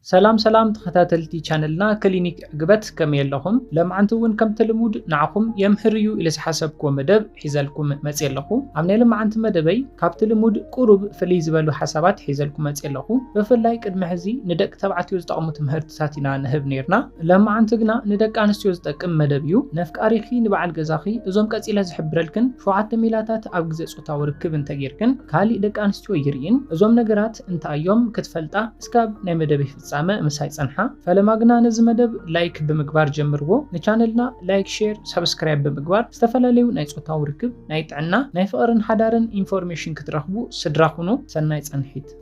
سلام تخاتلتي channelنا كلينيك عقبت كم يلهم لما عنتون كم تلمود نعكم يمهريو إلى حسبكم مدب حيزلكم متيلخو عمنا لما عنت مدبي كاب تلمود قرب فليز بلو حسابات حيزلكم متيلخو بفلاي قدم حزي ندق تبعتيو زتقمو تمهرت ساتينا نهب نيرنا لما عنتقنا ندق انستيو زتقم مدبيو نفك أريخي نبعال قزاخي ازوم كاتيلا زحبرلكن شوعات ميلاتات عبقزي صوتا وركب انتقيركن كالي دق انستيو يرين ازوم نقرات انت ايوم كتفلتا اسكاب ناي مدبي سامع مساي صنحة فلما قنا نز مدب لايك بمقبار جمرو نشانلنا لايك شير سبسكرايب بمقبار استفلاليو ناي صوتا وركب ناي تعنا ناي فقرن حدارن انفورميشن كترخبو سدراخونو سناي صنحيت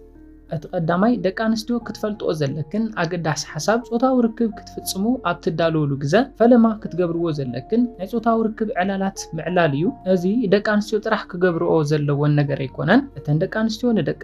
أتقدمي دك أنستيو كتفلتو زلكن أقداس حساب صوتاو ركب كتفتصمو أبتدالولو جزا فلما كتقبرو زلكن ناي صوتاو ركب علالات معلاليو أزي دك أنستيو طرح كقبرو زلو النجر يكونن أتن دك أنستيو ندك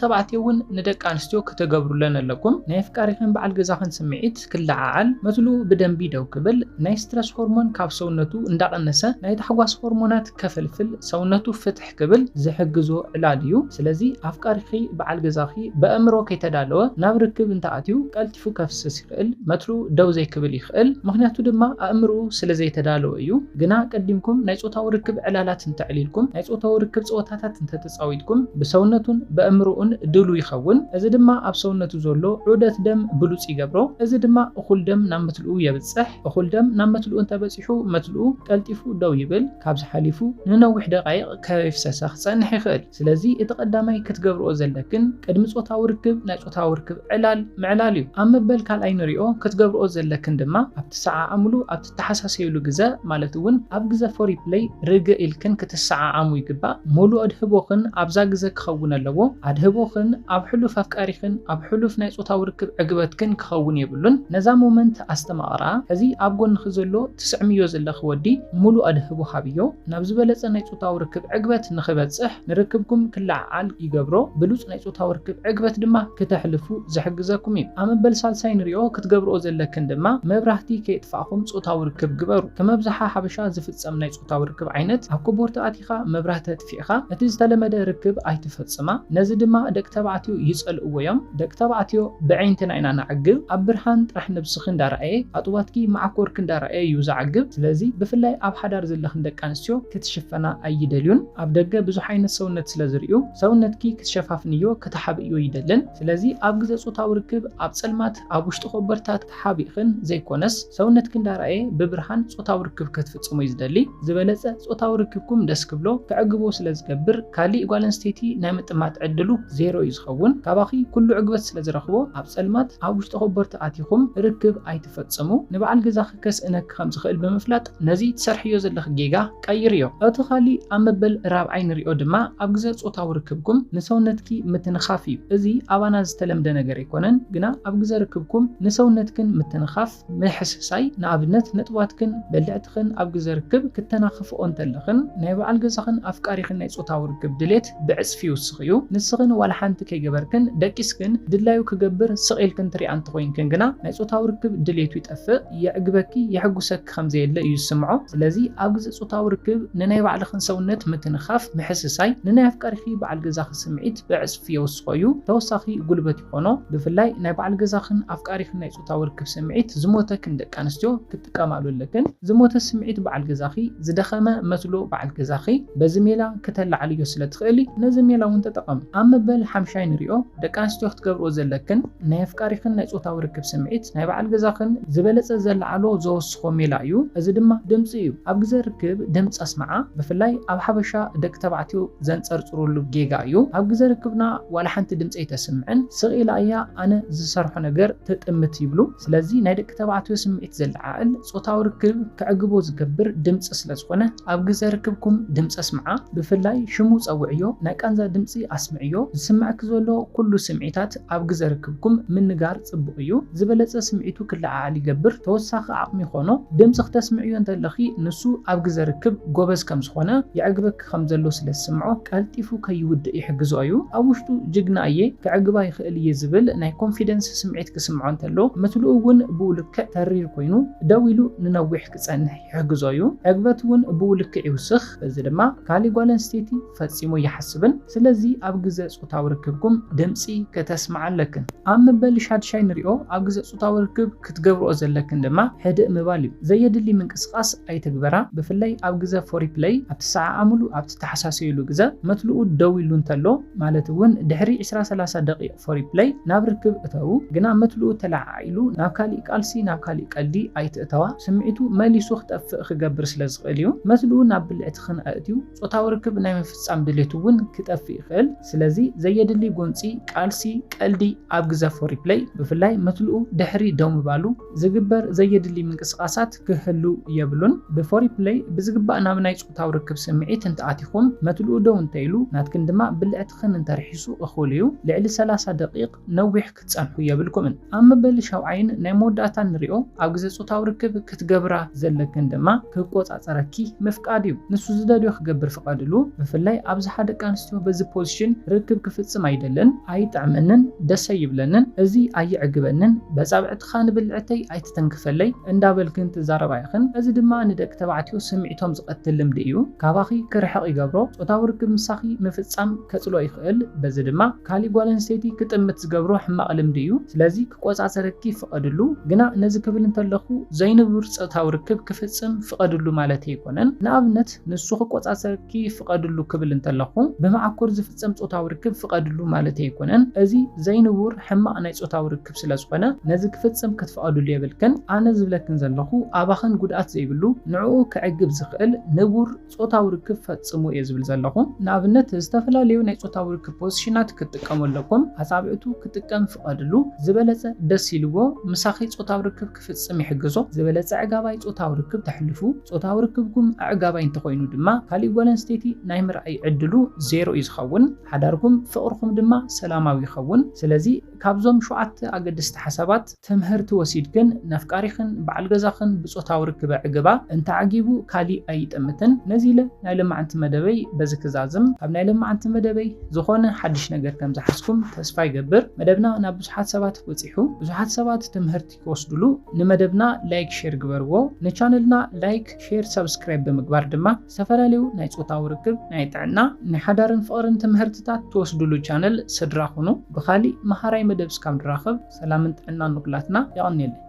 تبعتيو ون ندك أنستيو كتقبرو لنا لكم ناي فكاريخن بعد جزاخن سمعيت كل عال مثلو بدن بيدو قبل ناي سترس هرمون كاف سونتو اندقنسه ناي تحواس هرمونات كفلفل سونتو فتح قبل زحجزو علاليو سلازي أفكاريخي بعد جزاخي بأمره كيتدالو ناب ركب انتعاتيو قالتفو كفسس يخل متلو دو زي كبل يخل مخنياتو دما أمره سلزي تدالو ايو قنا قدمكم ناي صوتاو ركب علالات انتعليلكم ناي صوتاو ركب صوتاتات انتتصاويدكم بسونتون بأمرون دلو يخون ازي دما ابسونتو زولو عودة دم بلوص يقبرو ازي دما اخول دم نامتلو يبصح اخول دم نامتلو انت بصحو متلو قالتفو دو يبل كابز حليفو ننوح دقائق كيفسسخ صنح يخل سلازي اتقدامي كتقبرو زلكن قدم صوتاو ركب ناي صوتاو ركب علال معلاليو اما بل كالأي نريو كتقبرو زلكن دما ابت ساعة عملو ابت تحساسيلو غزا مالتون اب غزا فوري بلاي رجا الكن كتساعة عمو يقبا مولو ادهبوخن ابزا غزا كخون اللو ادهبوخن اب حلوف افكاريخن اب حلوف ناي صوتاو ركب عقبتكن كخون يبلون نزا مومنت استمارا هزي اب غون خزلو 900 زلخ ودي مولو ادهبو خابيو نابز بلص ناي صوتاو ركب عقبت نخبصح نركبكم كلعال يقبرو بلوص ناي صوتاو ركب عقبت دما كتحلفو زحجزاكم يب اما بالسالساي نريو كتقبرو زلكن دما مبراهتي كيطفاكم صوتاو ركب قبرو كما بزحا حبشا زفصم ناي صوتاو ركب عينت اب كبورت اتيخا مبراهت تفيخا اتي زتلمده ركب ايتفصما نزي دما دك تبعتيو يصلوا يوم دك تبعتيو بعينتنا اينا نعقب اب برهان طرح نبسخن دارأي اطواتكي معكورك دارأي يوزعقب سلازي بفلاي اب حدار زلخن دك انستيو كتشفنا ايدليون اب دغه بزح عينت سونت سلازريو سونتكي كتشفافنيو كتحابيو يدلن سلازي اب غزا صوتاو ركب اب صلمات اب وشط خبرتات تحابيخن زيكونس سونتكن دارأي ببرهان صوتاو ركب كتفصمو يزدلي زبلص صوتاو ركبكم دس كبلو كعقبو سلازغبر كالي غالنستيتي ناي مطمات عدلو زيرو يزخون كاباخي كل عقبت سلازرخبو اب صلمات اب وشط خبرت اتيخم ركب ايتفصمو نبعل غزا خكس انك خمس خيل بمفلات نزي تسرحيو زلخ جيجا قيريو اتخالي امبل راب عين ريو دما اب غزا صوتاو ركبكم نسونتكي متنخافي ازي ابانا زتلمده ነገር ይኮነን ግና ኣብ ግዘ ርክብኩም ንሰውነትክን ምትንኻፍ ምሕስሳይ ንኣብነት ነጥዋትክን በልዕትክን ኣብ ግዘ ርክብ ክትናኽፍኦ እንተለኽን ናይ በዓል ገዛኽን ኣፍቃሪኽን ናይ ጾታዊ ርክብ ድሌት ብዕጽፊ ይውስኽዩ ንስኽን ዋላ ሓንቲ ከይገበርክን ደቂስክን ድላዩ ክገብር ስቒልክን ትሪኣ እንትኾይንክን ግና ናይ ጾታዊ ርክብ ድሌቱ ይጠፍእ የዕግበኪ የሕጉሰክ ከምዘየለ እዩ ዝስምዖ ስለዚ ኣብ ግዘ ጾታዊ ርክብ ንናይ ባዕልኽን ሰውነት ምትንኻፍ ምሕስሳይ ንናይ ኣፍቃሪኺ በዓል ገዛኽ ስምዒት ብዕጽፊ ይውስኽዩ ተወሳኺ ጉልበት ይኾኖ ብፍላይ ናይ በዓል ገዛኽን ኣፍቃሪኽን ናይ ጾታዊ ርክብ ስምዒት ዝሞተክን ደቂ ኣንስትዮ ክትቀማሉለክን ዝሞተ ስምዒት በዓል ገዛኺ ዝደኸመ መስሎ በዓል ገዛኺ በዚ ሜላ ከተላዓልዮ ስለትኽእሊ ነዚ ሜላ እውን ተጠቐም ኣብ መበል ሓምሻይ ንሪኦ ደቂ ኣንስትዮ ክትገብርኦ ዘለክን ናይ ኣፍቃሪኽን ናይ ጾታዊ ርክብ ስምዒት ናይ በዓል ገዛኽን ዝበለፀ ዘለዓሎ ዘወስኾ ሜላ እዩ እዚ ድማ ድምፂ እዩ ኣብ ግዘ ርክብ ድምፂ ኣስማዓ ብፍላይ ኣብ ሓበሻ ደቂ ተባዕትዮ ዘንፀርፅሩሉ ጌጋ እዩ ኣብ ግዘ ርክብና ዋላ ሓንቲ ድምፂ ኣይተስምዕን ስቂላ እያ ኣነ ዝሰርሖ ነገር ተጥምት ይብሉ ስለዚ ናይ ደቂ ተባዕትዮ ስምዒት ዘለዓል ጾታዊ ርክብ ከዕግቦ ዝገብር ድምፂ ስለዝኾነ ኣብ ግዘ ርክብኩም ድምፂ ኣስምዓ ብፍላይ ሽሙ ፀውዕዮ ናይ ቃንዛ ድምፂ ኣስምዕዮ ዝስምዐክ ዘሎ ኩሉ ስምዒታት ኣብ ግዘ ርክብኩም ምንጋር ጽቡቕ እዩ ዝበለፀ ስምዒቱ ክለዓል ይገብር ተወሳኺ ዓቕሚ ይኾኖ ድምፂ ክተስምዕዮ እንተለኺ ንሱ ኣብ ግዘ ርክብ ጎበዝ ከም ዝኾነ የዕግበክ ከም ዘሎ ስለዝስምዖ ቀልጢፉ ከይውድእ ይሕግዞ እዩ ኣብ ውሽጡ ጅግና እየ ክዕግባ ይኽእል እየ ዝብል ናይ ኮንፊደንስ ስምዒት ክስምዖ እንተሎ ምትልኡ እውን ብውልክዕ ተሪር ኮይኑ ደው ኢሉ ንነዊሕ ክጸንሕ ይሕግዞ እዩ ዕግበት እውን ብውልክዕ ይውስኽ በዚ ድማ ካሊእ ጓል ኣንስተይቲ ፈጺሙ ይሓስብን ስለዚ ኣብ ግዜ ጾታዊ ርክብኩም ድምጺ ከተስማዕ ኣለክን ኣብ መበል ሻድሻይ ንሪኦ ኣብ ግዜ ጾታዊ ርክብ ክትገብርኦ ዘለክን ድማ ሕድእ ምባል እዩ ዘየድሊ ምንቅስቓስ ኣይትግበራ ብፍላይ ኣብ ግዜ ፎሪፕሌይ ኣትሰዓዓምሉ ኣብቲ ተሓሳሰይሉ ግዜ መትልኡ ደው ኢሉ እንተሎ ማለት እውን ድሕሪ 20-30 ደቂቕ ፎሪፕሌይ ናብ ርክብ እተው ግና መትልኡ ተላዓኢሉ ናብ ካሊእ ቃልሲ ናብ ካሊእ ቀልዲ ኣይትእተዋ ስምዒቱ መሊሱ ክጠፍእ ክገብር ስለ ዝኽእል እዩ መትልኡ ናብ ብልዕቲ ክንኣእትዩ ጾታዊ ርክብ ናይ ምፍጻም ድሌቱ እውን ክጠፍእ ይኽእል ስለዚ ዘየድሊ ጎንፂ ቃልሲ ቀልዲ ኣብ ግዜ ፎሪፕሌይ ብፍላይ መትልኡ ድሕሪ ደው ምባሉ ዝግበር ዘየድሊ ምንቅስቓሳት ክህሉ የብሉን ብፎሪፕሌይ ብዝግባእ ናብ ናይ ጾታዊ ርክብ ስምዒት እንተኣቲኹም መትልኡ ደው እንተኢሉ ናትክን ድማ ብልዕትኽን እንተርሒሱ እኹል እዩ ልዕሊ 30 ደቂቕ ነዊሕ ክትጸንሑ የብልኩምን ኣብ መበል ሸውዓይን ናይ መወዳእታ ንሪኦ ኣብ ግዜ ጾታዊ ርክብ ክትገብራ ዘለክን ድማ ክቆጻጸረኪ ምፍቃድ እዩ ንሱ ዝደልዮ ክገብር ፍቀድሉ ብፍላይ ኣብ ዝሓደ ደቂ ኣንስትዮ በዚ ፖዚሽን ርክብ ክፍጽም ኣይደለን ኣይጥዕመንን ደስ ይብለንን እዚ ኣይዕግበንን በጻብዕትኻ ንብልዕተይ ኣይትተንክፈለይ እንዳበልክን ትዛረባ ይኽን እዚ ድማ ንደቂ ተባዕትዮ ስምዒቶም ዝቐትል ልምዲ እዩ ካባኺ ክርሕቕ ይገብሮ ጾታዊ ርክብ ምሳኺ ምፍጻም ከጽሎ ይኽእል በዚ ድማ ካሊእ ጓል ኣንስተይቲ ክጥምት ዝገብሮ ሕማቕ ልምዲ እዩ ስለዚ ክቆጻጸረኪ ፍቀድሉ ግና ነዚ ክብል እንተለኹ ዘይንቡር ጾታዊ ርክብ ክፍጽም ፍቀድሉ ማለት ኣይኮነን ንኣብነት ንሱ ክቆጻጸረኪ ፍቀድሉ ክብል እንተለኹ ብማዕኮር ዝፍጸም ጾታዊ ርክብ ፍቀድሉ ማለት ኣይኮነን እዚ ዘይንቡር ሕማቕ ናይ ጾታዊ ርክብ ስለ ዝኾነ ነዚ ክፍጽም ክትፍቀድሉ የብልክን ኣነ ዝብለክን ዘለኹ ኣባኽን ጉድኣት ዘይብሉ ንዕኡ ክዕግብ ዝኽእል ንቡር ጾታዊ ርክብ ፈጽሙ እየ ዝብል ዘለኹ ንኣብነት ዝተፈላለዩ ናይ ጾታዊ ርክብ ፖዚሽናት ክትጥቀሙ ኣለኩም ኣጻብዕቱ ክጥቀም ፍቀድሉ ዝበለጸ ደስ ኢልዎ ምሳኺ ጾታዊ ርክብ ክፍጽም ይሕግዞ ዝበለጸ ዕጋባይ ጾታዊ ርክብ ተሕልፉ ጾታዊ ርክብኩም ዕጋባይ እንተኾይኑ ድማ ካሊእ ጓል ኣንስተይቲ ናይ ምርኣይ ዕድሉ ዜሮ እዩ ዝኸውን ሓዳርኩም ፍቕርኩም ድማ ሰላማዊ ይኸውን ስለዚ ካብዞም 7 ኣገደስቲ ሓሳባት ትምህርቲ ወሲድክን ነፍቃሪኽን በዓል ገዛኽን ብጾታዊ ርክብ ዕግባ እንተዓጊቡ ካሊእ ኣይጥምትን ነዚ ኢለ ናይ ልማዓንቲ መደበይ በዚ ክዛዝም ኣብ ናይ ልማዓንቲ መደበይ ዝኾነ ሓድሽ ነገር ከም ዝሓስኩም ተስፋ ይገብር መደብና ናብ ብዙሓት ሰባት በፂሑ ብዙሓት ሰባት ትምህርቲ ክወስድሉ ንመደብና ላይክ ሼር ግበርዎ ንቻነልና ላይክ ሼር ሰብስክራይብ ብምግባር ድማ ዝተፈላለዩ ናይ ጾታዊ ርክብ ናይ ጥዕና ናይ ሓዳርን ፍቕርን ትምህርትታት ትወስድሉ ቻነል ስድራ ሁኑ ብኻሊእ መሃራይ መደብ ስካብ ንራኸብ ሰላምን ጥዕናን ንኩላትና ይቐኒየለን